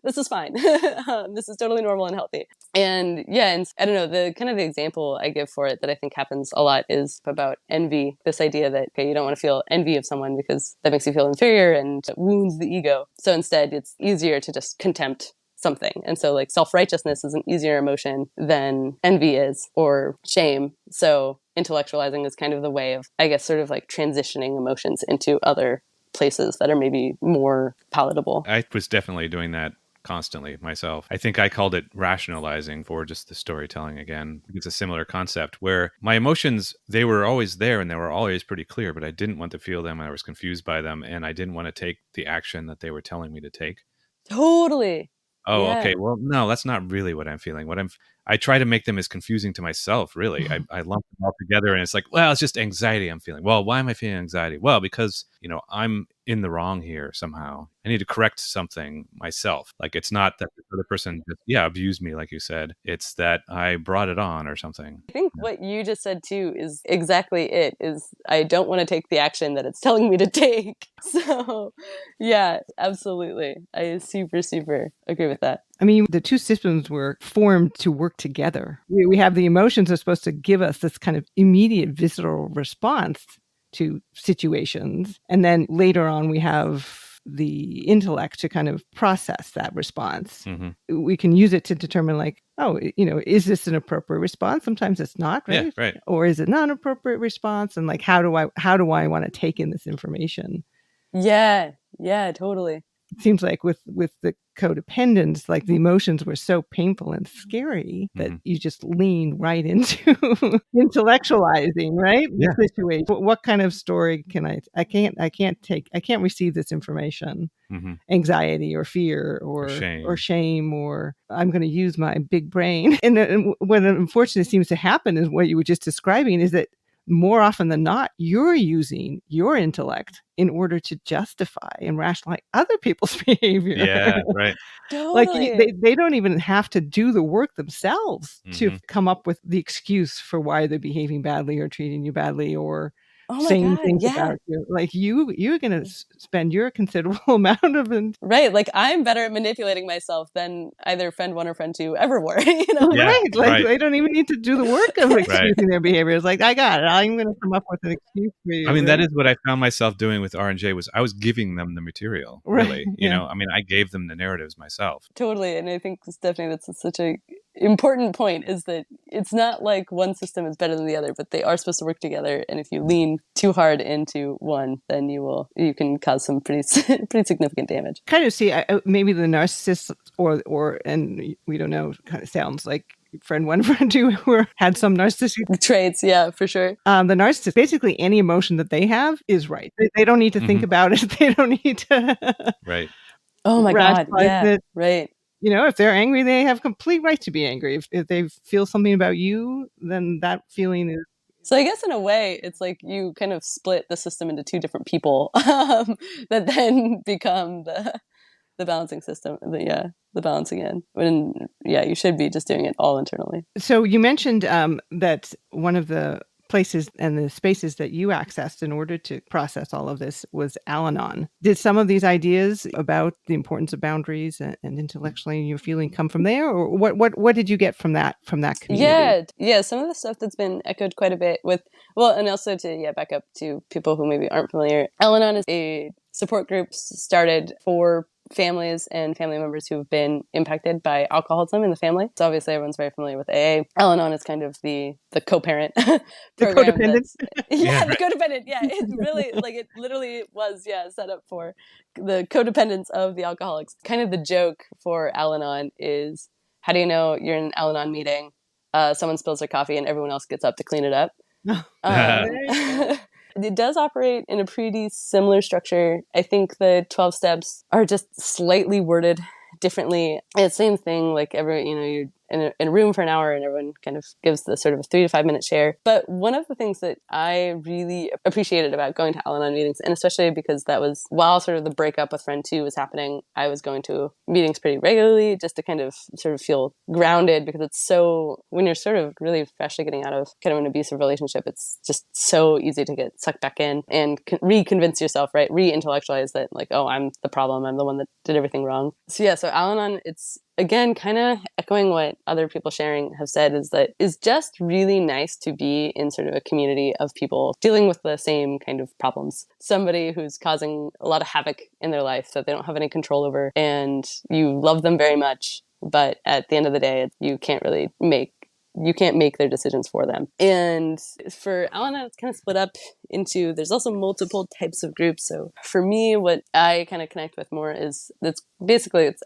This is fine. This is totally normal and healthy. And yeah, and I don't know, the kind of the example I give for it that I think happens a lot is about envy. This idea that, okay, you don't want to feel envy of someone because that makes you feel inferior and it wounds the ego. So instead, it's easier to just contempt something. And so like self-righteousness is an easier emotion than envy is, or shame. So intellectualizing is kind of the way of, I guess, sort of like transitioning emotions into other places that are maybe more palatable. I was definitely doing that constantly myself. I think I called it rationalizing for just the storytelling again. It's a similar concept where my emotions, they were always there and they were always pretty clear, but I didn't want to feel them. I was confused by them and I didn't want to take the action that they were telling me to take. Totally. Oh, Yeah. okay. Well, no, that's not really what I'm feeling. I try to make them as confusing to myself, really. I lump them all together and it's like, well, it's just anxiety I'm feeling. Well, why am I feeling anxiety? Well, because, I'm in the wrong here somehow. I need to correct something myself. Like, it's not that the other person just, abused me, like you said. It's that I brought it on or something. I think what you just said too is exactly it, is I don't want to take the action that it's telling me to take. So yeah, absolutely. I super, super agree with that. I mean, the two systems were formed to work together. We have the emotions that are supposed to give us this kind of immediate visceral response to situations. And then later on, we have the intellect to kind of process that response. We can use it to determine like, oh, is this an appropriate response? Sometimes it's not, right? Yeah, right. Or is it not an appropriate response? And like, how do I want to take in this information? Yeah, totally. It seems like with the codependence, like the emotions were so painful and scary that you just lean right into intellectualizing, right? Yeah. The situation. What kind of story can I can't receive this information. Anxiety or fear or shame, or I'm going to use my big brain. And what unfortunately seems to happen is what you were just describing is that more often than not, you're using your intellect in order to justify and rationalize other people's behavior. Yeah, right. Totally. Like they don't even have to do the work themselves to come up with the excuse for why they're behaving badly or treating you badly or saying things about you. Like you're going to spend your considerable amount of it. Right. Like I'm better at manipulating myself than either friend 1 or friend 2 ever were. Yeah, right. Like right. they don't even need to do the work of excusing their behavior. It's like, I got it. I'm going to come up with an excuse for you. I mean, that is what I found myself doing with R&J was I was giving them the material, really. You know, I mean, I gave them the narratives myself. Totally. And I think, Stephanie, that's such a important point is that it's not like one system is better than the other, but they are supposed to work together. And if you lean too hard into one, then you can cause some pretty significant damage. Kind of see maybe the narcissist or and we don't know, kind of sounds like friend 1, friend 2 who had some narcissistic traits. Yeah, for sure. The narcissist, basically any emotion that they have is right. They don't need to think about it. They don't need to right. Oh my God. Yeah. Right. If they're angry, they have complete right to be angry. If they feel something about you, then that feeling is. So I guess in a way, it's like you kind of split the system into 2 different people that then become the balancing system. The balancing end. When you should be just doing it all internally. So you mentioned that one of the places and the spaces that you accessed in order to process all of this was Al-Anon. Did some of these ideas about the importance of boundaries and intellectually your feeling come from there, or what did you get from that community? Yeah. Some of the stuff that's been echoed quite a bit with, and also to back up to people who maybe aren't familiar. Al-Anon is a support group started for families and family members who've been impacted by alcoholism in the family. So obviously everyone's very familiar with AA. Al-Anon is kind of the co-parent the codependent. The codependent. Yeah, it really it literally was set up for the codependence of the alcoholics. Kind of the joke for Al-Anon is, how do you know you're in an Al-Anon meeting? Someone spills their coffee and everyone else gets up to clean it up. It does operate in a pretty similar structure. I think the 12 steps are just slightly worded differently. It's the same thing, like you're in a room for an hour and everyone kind of gives the sort of a 3 to 5 minute share. But one of the things that I really appreciated about going to Al-Anon meetings, and especially because that was while sort of the breakup with friend 2 was happening, I was going to meetings pretty regularly just to kind of sort of feel grounded, because it's so, when you're sort of really freshly getting out of kind of an abusive relationship, it's just so easy to get sucked back in and reconvince yourself, right? Re-intellectualize that like, oh, I'm the problem. I'm the one that did everything wrong. So Al-Anon, it's again, kind of echoing what other people sharing have said, is just really nice to be in sort of a community of people dealing with the same kind of problems. Somebody who's causing a lot of havoc in their life that they don't have any control over, and you love them very much, but at the end of the day, you can't make their decisions for them. And for Al-Anon, it's kind of split up into, there's also multiple types of groups. So for me, what I kind of connect with more is, I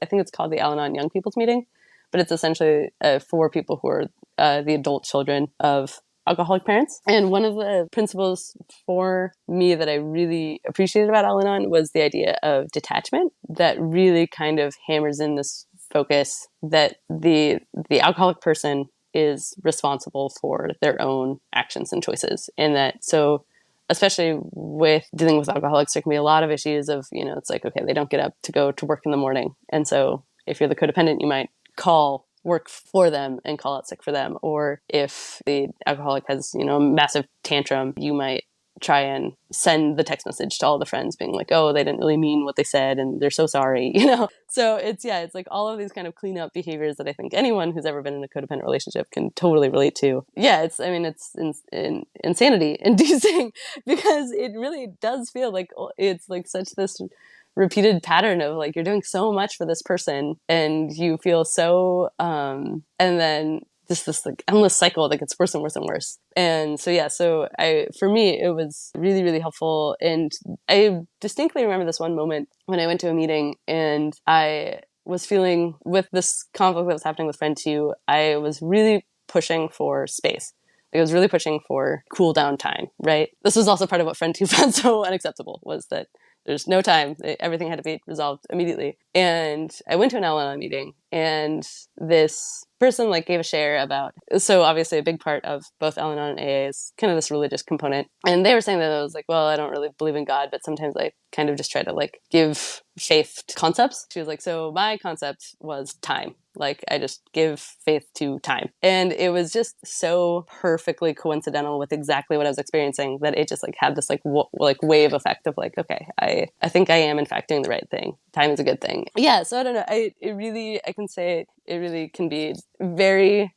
think it's called the Al-Anon Young People's Meeting, but it's essentially for people who are the adult children of alcoholic parents. And one of the principles for me that I really appreciated about Al-Anon was the idea of detachment, that really kind of hammers in this focus that the alcoholic person is responsible for their own actions and choices. And that, so especially with dealing with alcoholics, there can be a lot of issues of, it's like, okay, they don't get up to go to work in the morning. And so if you're the codependent, you might call work for them and call out sick for them. Or if the alcoholic has, a massive tantrum, you might try and send the text message to all the friends being like, oh, they didn't really mean what they said and they're so sorry, So it's like all of these kind of cleanup behaviors that I think anyone who's ever been in a codependent relationship can totally relate to. Yeah, it's insanity inducing because it really does feel like it's like such this repeated pattern of like you're doing so much for this person and you feel so and then this like endless cycle that gets worse and worse and worse. And so for me it was really, really helpful. And I distinctly remember this one moment when I went to a meeting and I was feeling with this conflict that was happening with friend 2, I was really pushing for space. I was really pushing for cool down time, right? This was also part of what friend 2 found so unacceptable, was that there's no time. Everything had to be resolved immediately. And I went to an Al-Anon meeting and this person like gave a share about, so obviously a big part of both Al-Anon and AA is kind of this religious component. And they were saying that I was like, well, I don't really believe in God, but sometimes I kind of just try to like give faith to concepts. She was like, so my concept was time. Like I just give faith to time. And it was just so perfectly coincidental with exactly what I was experiencing that it just like had this like wave effect of like, okay, I think I am in fact doing the right thing. Time is a good thing. Yeah. So I don't know. I can say it really can be very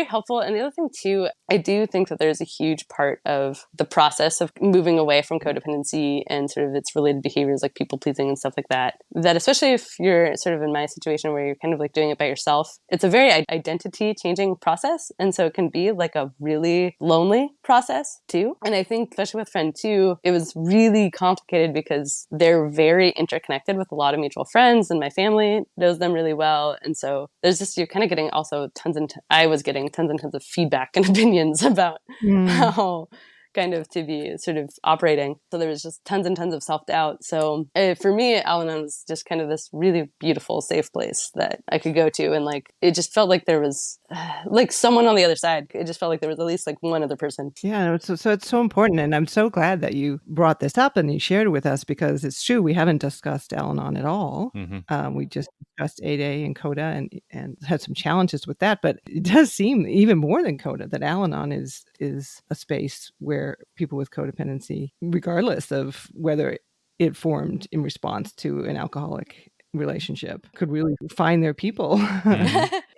helpful. And the other thing too, I do think that there's a huge part of the process of moving away from codependency and sort of its related behaviors like people pleasing and stuff like that, that especially if you're sort of in my situation where you're kind of like doing it by yourself, it's a very identity changing process. And so it can be like a really lonely process too. And I think especially with friend 2, it was really complicated because they're very interconnected with a lot of mutual friends and my family knows them really well. And so there's just, you're kind of getting also I was getting tons and tons of feedback and opinions about how kind of to be sort of operating. So there was just tons and tons of self-doubt. So for me, Al-Anon was just kind of this really beautiful, safe place that I could go to. And like, it just felt like there was like someone on the other side. It just felt like there was at least like one other person. Yeah, so it's so important. And I'm so glad that you brought this up and you shared it with us because it's true. We haven't discussed Al-Anon at all. We just discussed 8A and CODA and had some challenges with that. But it does seem even more than CODA that Al-Anon is a space where people with codependency, regardless of whether it formed in response to an alcoholic relationship, could really find their people.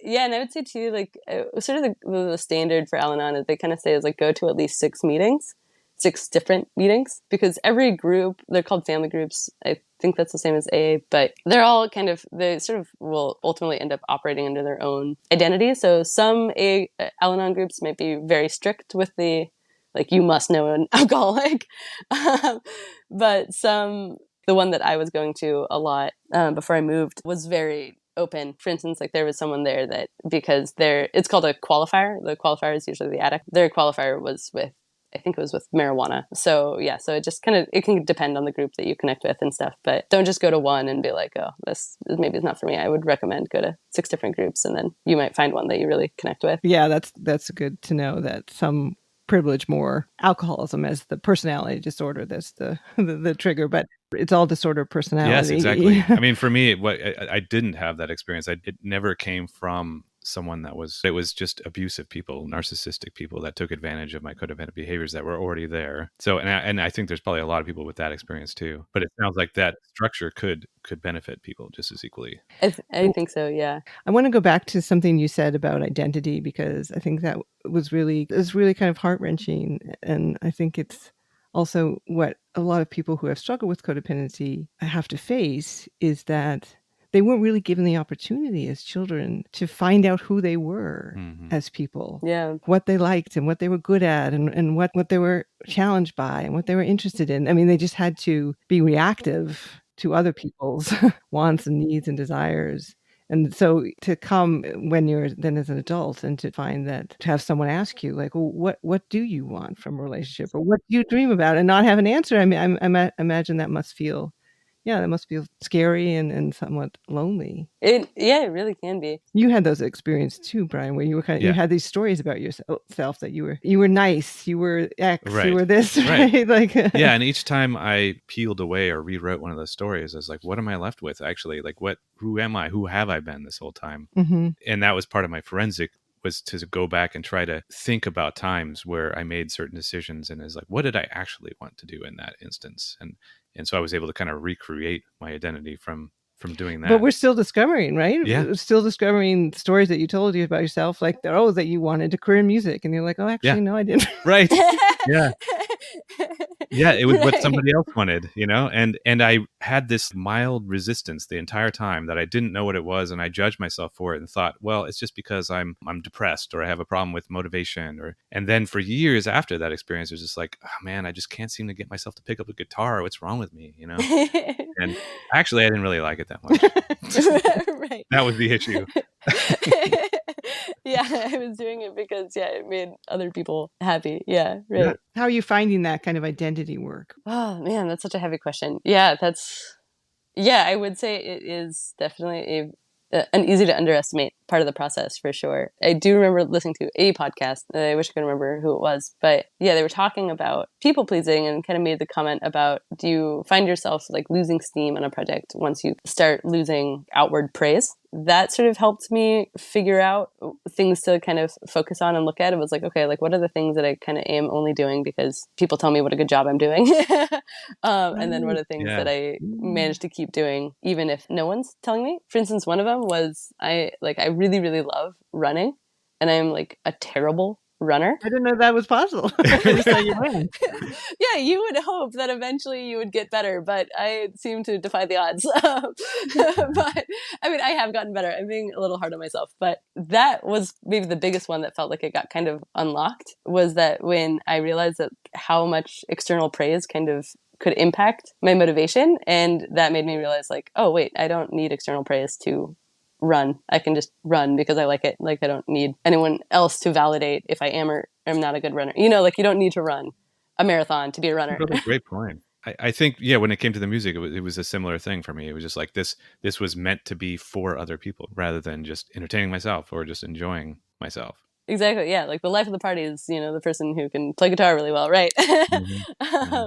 Yeah, and I would say too, like sort of the standard for Al-Anon is they kind of say is like go to at least 6 meetings, 6 different meetings, because every group, they're called family groups. I think that's the same as AA, but they're all kind of, they sort of will ultimately end up operating under their own identity. So some Al-Anon groups might be very strict with the, like, you must know an alcoholic. But the one that I was going to a lot before I moved was very open. For instance, like there was someone there that, because it's called a qualifier. The qualifier is usually the addict. Their qualifier was with, I think it was with marijuana. So yeah, so it just kind of, it can depend on the group that you connect with and stuff, but don't just go to one and be like, oh, this maybe is not for me. I would recommend go to 6 different groups and then you might find one that you really connect with. Yeah, that's good to know that some privilege more alcoholism as the personality disorder that's the trigger, but it's all disorder of personality. Yes, exactly. I mean, for me, I didn't have that experience. It never came from someone it was just abusive people, narcissistic people that took advantage of my codependent behaviors that were already there. So, and I think there's probably a lot of people with that experience too, but it sounds like that structure could benefit people just as equally. I think so. Yeah. I want to go back to something you said about identity, because I think that was really kind of heart-wrenching. And I think it's also what a lot of people who have struggled with codependency have to face, is that they weren't really given the opportunity as children to find out who they were as people, what they liked and what they were good at and what they were challenged by and what they were interested in. I mean, they just had to be reactive to other people's wants and needs and desires. And so to come when you're then as an adult and to find that, to have someone ask you like, well, what do you want from a relationship, or what do you dream about, and not have an answer. I mean, I imagine that must feel scary and somewhat lonely. It really can be. You had those experiences too, Brian, where you were you had these stories about yourself that you were nice, you were X, you were this, right? Like yeah, and each time I peeled away or rewrote one of those stories, I was like, what am I left with actually? Like, who am I? Who have I been this whole time? And that was part of my forensic was to go back and try to think about times where I made certain decisions and is like, what did I actually want to do in that instance? And so I was able to kind of recreate my identity from doing that. But we're still discovering, right? Yeah. We're still discovering stories that you told you about yourself, like, that you wanted a career in music. And you're like, oh, actually, no, I didn't. Right. Yeah. Yeah, it was what somebody else wanted, and I had this mild resistance the entire time that I didn't know what it was, and I judged myself for it and thought, well, it's just because I'm depressed or I have a problem with motivation, and then for years after that experience, it was just like, oh man, I just can't seem to get myself to pick up a guitar. What's wrong with me, And actually, I didn't really like it that much. Right. That was the issue. Yeah, I was doing it because it made other people happy. Yeah, right. Yeah. How are you finding that kind of identity work? Oh man, that's such a heavy question. Yeah, I would say it is definitely an easy to underestimate part of the process for sure. I do remember listening to a podcast. I wish I could remember who it was, but yeah, they were talking about people pleasing and kind of made the comment about, do you find yourself like losing steam on a project once you start losing outward praise? That sort of helped me figure out things to kind of focus on and look at. It was like, okay, like what are the things that I kind of am only doing because people tell me what a good job I'm doing? And then what are the things that I managed to keep doing even if no one's telling me? For instance, one of them was I really, really love running, and I'm like a terrible runner. I didn't know that was possible. I just thought you ran. Yeah, you would hope that eventually you would get better, but I seem to defy the odds. But I mean, I have gotten better. I'm being a little hard on myself, but that was maybe the biggest one that felt like it got kind of unlocked, was that when I realized that how much external praise kind of could impact my motivation, and that made me realize like, oh wait, I don't need external praise to run. I can just run because I like it. Like I don't need anyone else to validate if I am or am not a good runner. Like you don't need to run a marathon to be a runner. That's a great point. I think, when it came to the music, it was a similar thing for me. It was just like this was meant to be for other people rather than just entertaining myself or just enjoying myself. Exactly. Yeah. Like the life of the party is, the person who can play guitar really well. Right. Mm-hmm.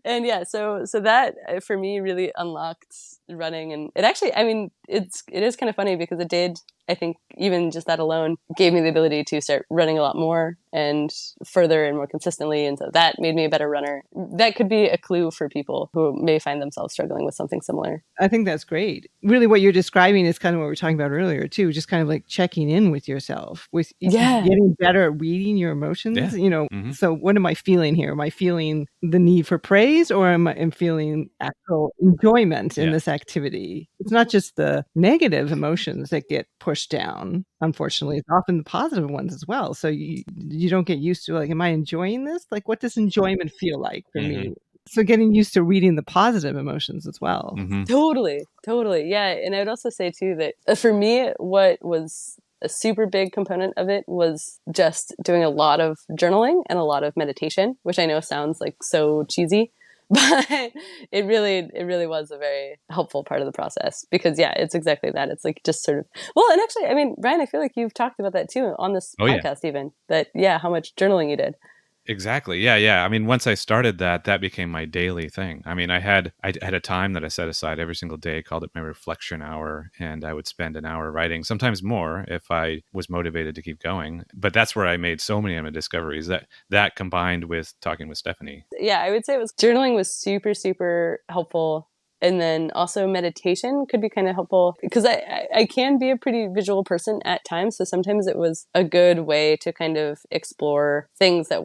And yeah, so that for me really unlocked running. And it actually, I mean, it is kind of funny because it did, I think even just that alone gave me the ability to start running a lot more and further and more consistently. And so that made me a better runner. That could be a clue for people who may find themselves struggling with something similar. I think that's great. Really what you're describing is kind of what we were talking about earlier too, just kind of like checking in with yourself, with getting better at reading your emotions. Mm-hmm. So what am I feeling here? Am I feeling the need for praise, or am I feeling actual enjoyment in this activity? It's not just the negative emotions that get pushed down. Unfortunately, it's often the positive ones as well. So you don't get used to like, am I enjoying this? Like, what does enjoyment feel like for me? So getting used to reading the positive emotions as well. Mm-hmm. Totally. Yeah. And I would also say too that for me, what was a super big component of it was just doing a lot of journaling and a lot of meditation, which I know sounds like so cheesy, but it really was a very helpful part of the process because it's exactly that. It's like just sort of, well, and actually, I mean, Brian, I feel like you've talked about that too on this podcast, even that, how much journaling you did. Exactly. Yeah. I mean, once I started that became my daily thing. I mean, I had a time that I set aside every single day, called it my reflection hour, and I would spend an hour writing, sometimes more if I was motivated to keep going. But that's where I made so many of my discoveries, that combined with talking with Stephanie. Yeah, I would say journaling was super, super helpful. And then also meditation could be kind of helpful because I can be a pretty visual person at times. So sometimes it was a good way to kind of explore things that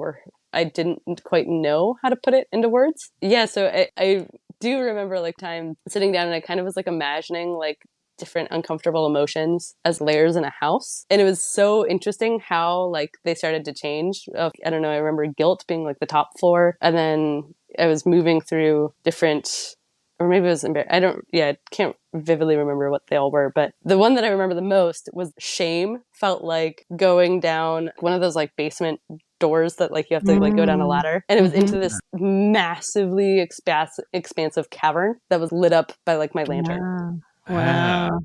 I didn't quite know how to put it into words. Yeah, so I do remember like time sitting down and I kind of was like imagining like different uncomfortable emotions as layers in a house. And it was so interesting how like they started to change. I don't know, I remember guilt being like the top floor. And then I was moving through different, or maybe it was I can't vividly remember what they all were, but the one that I remember the most was shame. Felt like going down one of those like basement doors that like you have to like go down a ladder, and it was into this massively expansive cavern that was lit up by like my lantern. Wow.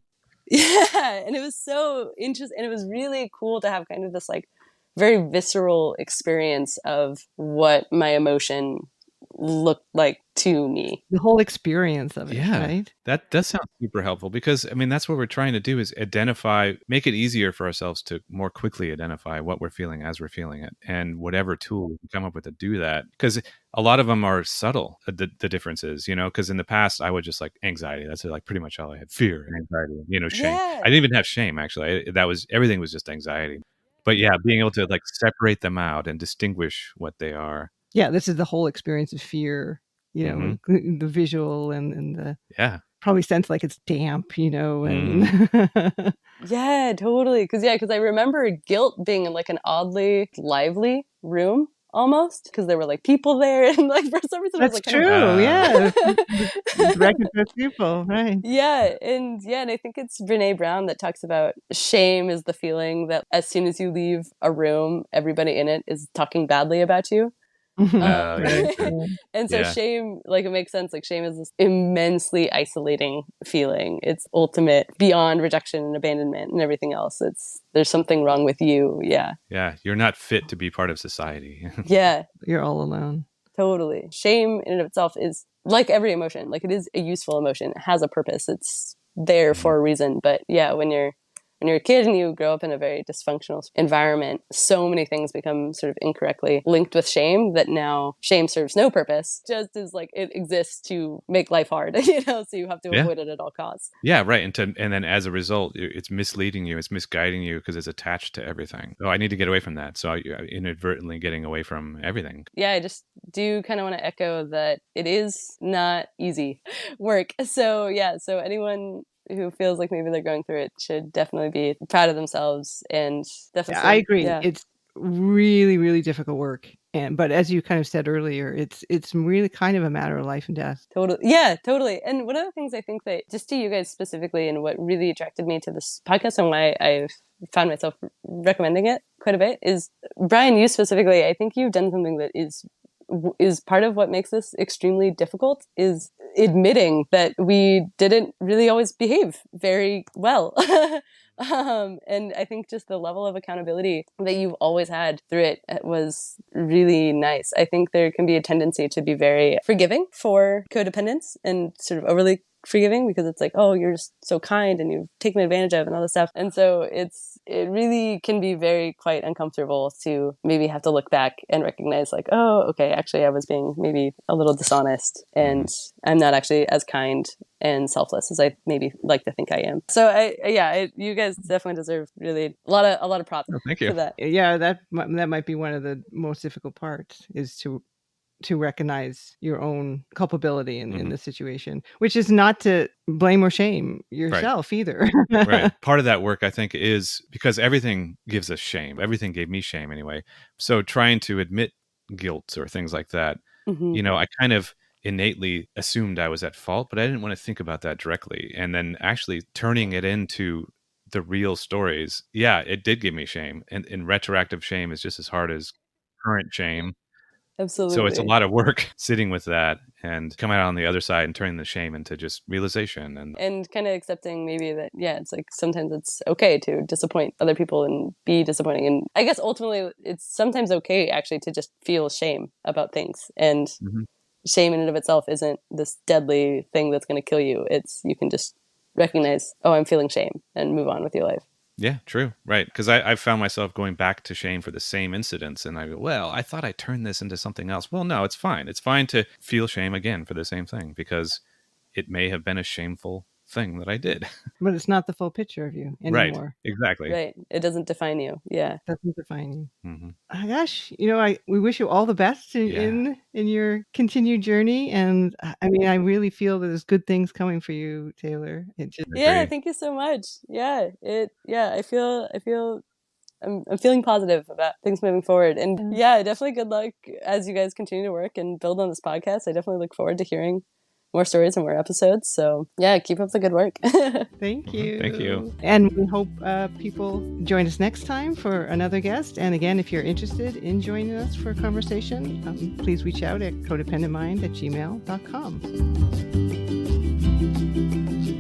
Yeah, and it was so interesting, and it was really cool to have kind of this like very visceral experience of what my emotion looked like to me. The whole experience of it, Yeah, right? that does sound super helpful because, I mean, that's what we're trying to do is identify, make it easier for ourselves to more quickly identify what we're feeling as we're feeling it, and whatever tool we can come up with to do that. Because a lot of them are subtle, the differences, you know, because in the past I would just like anxiety. That's like pretty much all I had: fear, anxiety, you know, shame. Yeah. I didn't even have shame, actually. Everything was just anxiety. But yeah, being able to like separate them out and distinguish what they are. Yeah, this is the whole experience of fear, you know, the visual and the Yeah. probably sense like it's damp, you know, and Yeah, totally. Because I remember guilt being in like an oddly lively room almost, because there were like people there, and like for some reason I was that's like kind true. Yeah, of directed to people, right? and I think it's Brene Brown that talks about shame is the feeling that as soon as you leave a room, everybody in it is talking badly about you. Yeah. And so Yeah. shame, like, it makes sense. Like, shame is this immensely isolating feeling. It's ultimate beyond rejection and abandonment and everything else. There's something wrong with you. Yeah. Yeah. You're not fit to be part of society. Yeah, You're all alone. totally. Shame in and of itself is like every emotion. Like, it is a useful emotion. It has a purpose. It's there for a reason. But yeah, when you're a kid and you grow up in a very dysfunctional environment, so many things become sort of incorrectly linked with shame that now shame serves no purpose, just as like it exists to make life hard, you know, so you have to avoid it at all costs. Yeah, right. And then as a result, it's misleading you, it's misguiding you because it's attached to everything. Oh, I need to get away from that. So you're inadvertently getting away from everything. Yeah, I just do kind of want to echo that it is not easy work. So yeah, so anyone who feels like maybe they're going through it should definitely be proud of themselves and definitely. Yeah, I agree. Yeah. It's really, really difficult work. But as you kind of said earlier, it's really kind of a matter of life and death. Totally. Yeah, totally. And one of the things I think that just to you guys specifically, and what really attracted me to this podcast and why I've found myself recommending it quite a bit is, Brian, you specifically, I think you've done something that is part of what makes this extremely difficult, is admitting that we didn't really always behave very well. And I think just the level of accountability that you've always had through it was really nice. I think there can be a tendency to be very forgiving for codependence and sort of overly forgiving because it's like, oh, you're just so kind and you've taken advantage of and all this stuff. And so it really can be very quite uncomfortable to maybe have to look back and recognize like, oh, okay, actually I was being maybe a little dishonest and I'm not actually as kind and selfless as I maybe like to think I am. So you guys definitely deserve really a lot of props. Thank you For that. Yeah, that might be one of the most difficult parts, is to recognize your own culpability in the situation, which is not to blame or shame yourself either. Right. Part of that work, I think, is because everything gives us shame. Everything gave me shame anyway. So trying to admit guilt or things like that, you know, I kind of innately assumed I was at fault, but I didn't want to think about that directly. And then actually turning it into the real stories, yeah, it did give me shame. And retroactive shame is just as hard as current shame. Absolutely. So it's a lot of work sitting with that and coming out on the other side and turning the shame into just realization and kind of accepting maybe that, yeah, it's like sometimes it's okay to disappoint other people and be disappointing. And I guess ultimately it's sometimes okay actually to just feel shame about things. And shame in and of itself isn't this deadly thing that's going to kill you. You can just recognize, oh, I'm feeling shame and move on with your life. Yeah, true. Right. Because I found myself going back to shame for the same incidents. And I go, well, I thought I turned this into something else. Well, no, it's fine. It's fine to feel shame again for the same thing because it may have been a shameful thing that I did. But it's not the full picture of you anymore. Right. Exactly. Right. It doesn't define you. Yeah. It doesn't define you. Oh, gosh, you know, we wish you all the best in your continued journey. And I mean, I really feel that there's good things coming for you, Taylor. Yeah, thank you so much. Yeah, I feel I'm feeling positive about things moving forward. And yeah, definitely good luck as you guys continue to work and build on this podcast. I definitely look forward to hearing more stories and more episodes. So yeah, keep up the good work. Thank you. Thank you. And we hope people join us next time for another guest. And again, if you're interested in joining us for a conversation, please reach out at codependentmind@gmail.com.